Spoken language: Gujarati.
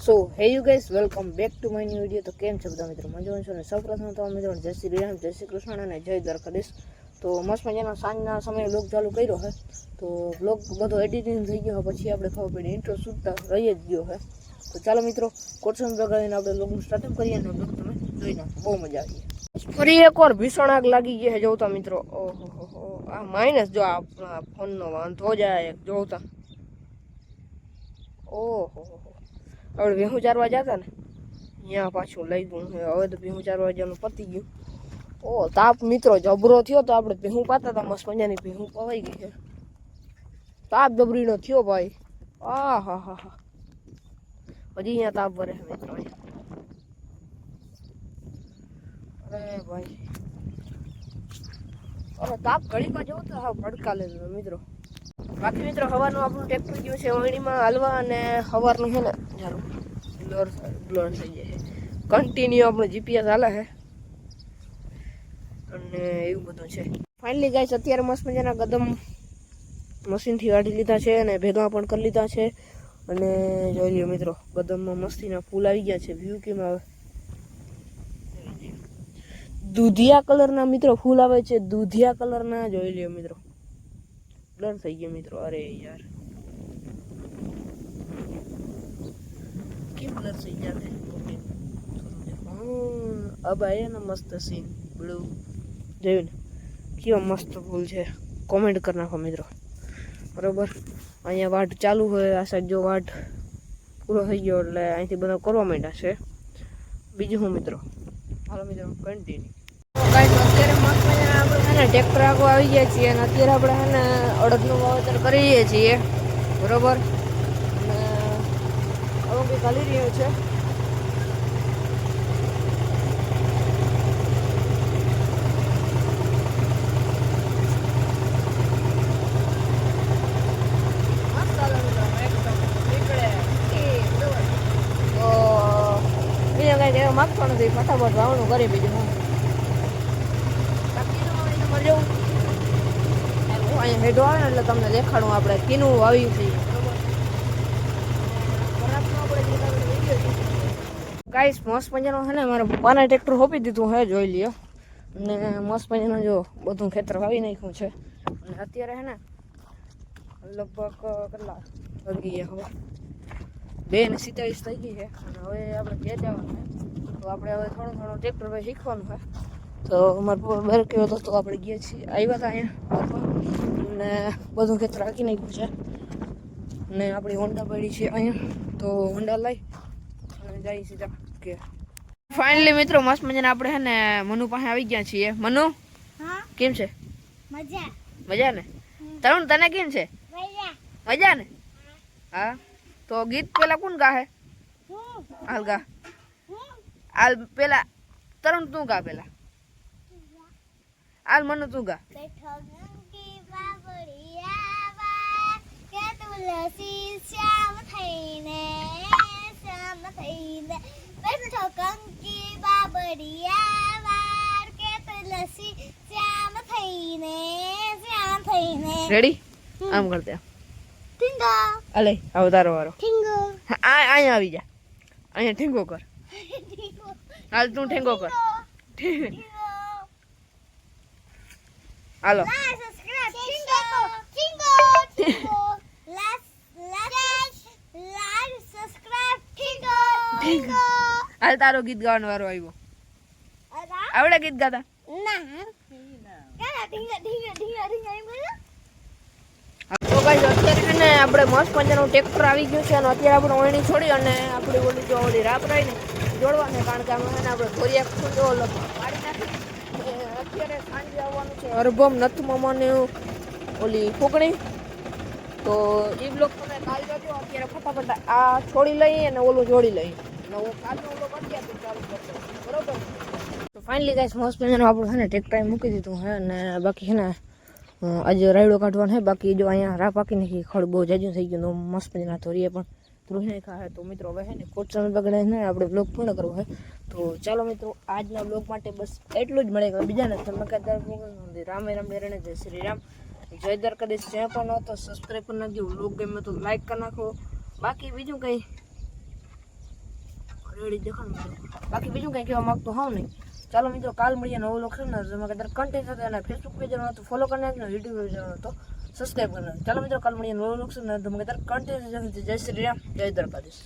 સો હે you guys welcome back to my new video. તો કેમ છે બધા મિત્રો? મજામાં છો ને? સૌપ્રથમ તો મિત્રો જય શ્રી રામ, જય શ્રી કૃષ્ણ અને જય દ્વારકાધીશ. તો મસ્ત મજાનો સાંજના સમયે બ્લોગ ચાલુ કર્યો છે. તો બ્લોગ બધો એડિટિંગ થઈ ગયો પછી આપણે ખબર પડી ઇન્ટ્રો શૂટતા રહી જ ગયો છે. તો ચાલો મિત્રો કોર્સન બગાડીને આપણે બ્લોગનું સ્ટાર્ટ કરીએ અને બ્લોગ તમે જોઈ નાખો, બહુ મજા આવી. ફરી એકવાર ભીષણ આગ લાગી ગઈ છે જોતા મિત્રો. ઓહો આ માઇનસ જો આપણા ફોનનો વાંધો જાય જોતા. ઓહો આપણે ભેહું ચારવા જતા ને ત્યાં પાછું લઈ ગયું છે. હવે તો ભેહું ચારવા જવાનું પતી ગયું. ઓ તાપ મિત્રો જબરો થયો. તો આપણે ભેહું પાતા હતા, મસ્ત મજાની ભેહું પવાઈ ગઈ છે. તાપ જબરીનો થયો ભાઈ. હા હા હા હા હજી અહીંયા તાપ ભરે છે મિત્રો. અરે ભાઈ અરે તાપ ઘડીમાં જવું તો હા ભડકા લે મિત્રો. બાકી મિત્રો સવારનું આપણું ટ્રેક્ટર ગયું છે વણીમાં હાલવા અને સવારનું છે ને ચાલો બ્લોર થઈ જાય છે. કન્ટિન્યુ આપણું જીપીએસ હાલે છે અને એવું બધું છે. ફાઇનલી ગાઈસ અત્યારે મસ્ત મજાના કદમ મશીનથી કાઢી લીધા છે અને ભેગા પણ કરી લીધા છે. અને જોઈ લ્યો મિત્રો કદમમાં મસ્તીના ફૂલ આવી ગયા છે. વ્યૂ કેમ આવે? દૂધિયા કલરના મિત્રો ફૂલ આવે છે, દૂધિયા કલરના. જોઈ લ્યો મિત્રો બ્લર થઈ ગયો મિત્રો. અરે યાર કેમ બ્લર થઈ જાય? अब आया ना मस्त सीन ब्लू જોયું ને કેવો મસ્ત ફૂલ છે. કોમેન્ટ કરી નાખો મિત્રો બરોબર. અહીંયા વાટ ચાલુ હોય, આ સાઈડ જો વાટ પૂરો થઈ ગયો એટલે અહીંથી બધા કરવા માંડ્યા છે. બીજું હું મિત્રો હાલો મિત્રો કન્ટિન્યુ. અત્યારે મસ્ત મજાના આપણે છે ને ટ્રેક્ટર આગળ આવી ગયા છીએ અને અત્યારે આપણે છે ને અડદનું વાવેતર કરીએ છીએ બરોબર. અને હવે કંઈક ચાલી રહ્યો છે. માગતો નથી, ફટાફટ વાવણું કરી બીજું હું અહીંયા હેડો આવે ને એટલે તમને દેખાડું આપણે કીનું વાવ્યું છે. ગાઈસ મસ્ત મજાનો છે ને મારા પપ્પાને ટ્રેક્ટર હોપી દીધું હે, જોઈ લ્યો. અને મસ્ત મજાનું જો બધું ખેતર વાવી નાખ્યું છે. અને અત્યારે છે ને લગભગ કેટલા વાગી ગયા હવે 2:47 થઈ ગઈ છે. અને હવે આપણે ઘેર જવાનું છે. તો આપણે હવે થોડું ટ્રેક્ટર ભાઈ શીખવાનું છે. તો અમારા પપ્પા બહાર ગયો હતો તો આપણે ગયા છીએ, આવ્યા હતા અહીંયા અને બધું ખેતર હાંકી નાખ્યું છે. અને આપણી હોન્ડા પડી છે અહીંયા, તો હોન્ડા લઈ અને જઈએ સીધા કે ફાઇનલી મિત્રો મસ્ત મજાને આપણે છે ને મનુ પાસે આવી ગયા છીએ. મનુ કેમ છે? મજા ને? તરુણ તને કેમ છે? મજા ને? હા તો ગીત પેલા કોણ ગાહે? હાલ ગા હાલ પેલા તરુણ તું ગા પેલા. હાલ મનુ તું ગા. રેડી? આમ કરતે અલે અવતારો વાળો અહીંયા આવી જા. અહીંયા ઠીંગો કર. હાલ તું ઠેંગો કર. હાલો હાલ તારો ગીત ગાવાનો વારો આવ્યો. આવડે ગીત ગાતા? તો ગાઈસ અત્યારે છે ને આપણે મસ્ત મજાનું ટ્રેક્ટર આવી ગયું છે અને અત્યારે આપણે ઓળણી છોડી અને આપણી ઓલી જો ઓલી રાપ રહી ને જોડવાની, કારણ કે આમાં છે ને આપણે ધોરિયા ખૂંદો પાડી નાખી. અત્યારે સાંજે આવવાનું છે હરભમ નથ મામાની ઓલી ફૂકણી. તો એ બ્લોક તમે કાલ જોજો. અત્યારે ફટાફટ આ છોડી લઈએ અને ઓલું જોડી લઈએ અને હું કાલનો ઓલો કરી આપીશ ચાલુ કરતો બરોબર. તો ફાઇનલી ગાઈસ મસ્ત મજાનું આપણું છે ને ટ્રેક્ટર મૂકી દીધું હે અને બાકી છે ને આજે રાયડો કાઢવાનો છે. બાકી જો અહીંયા રા પાકી નાખી, ખડ બહુ જાજુ થઈ ગયું. તો મસ્ત મજાના ધોરીએ પણ ધ્રુવી નાખ્યા છે. તો મિત્રો હવે છે ને કોટ સમય બગડે ને આપણે બ્લોગ પૂર્ણ કરવો છે. તો ચાલો મિત્રો આજના બ્લોગ માટે બસ એટલું જ મળે. બીજા ને ધર્મકાદાર રામે રામ ડેરણે જય શ્રી રામ, જય દ્વારકાધીશ. જે પણ હો તો સબસ્ક્રાઈબ કરી નાખજો. બ્લોગ ગમે તો લાઈક કરી નાખો. બાકી બીજું કંઈ રેડી દેખાણ મિત્રો. બાકી બીજું કંઈ કહેવા માગતો હોઉં નહીં. ચાલો મિત્રો, કાલ મળીએ નવું લખશું ને જેમાં કદાચ કન્ટેન્ટ સાથે અને ફેસબુક પેજ તો ફોલો કરી નાખજો, યુટ્યુબ પેજ તો સબસ્ક્રાઈબ કરી નાખજો. ચાલો મિત્રો, કાલ મળીએ નવું લખશું ને તમે કદાચ કન્ટેન્ટ જય શ્રી રામ, જય દ્વારકાધીશ.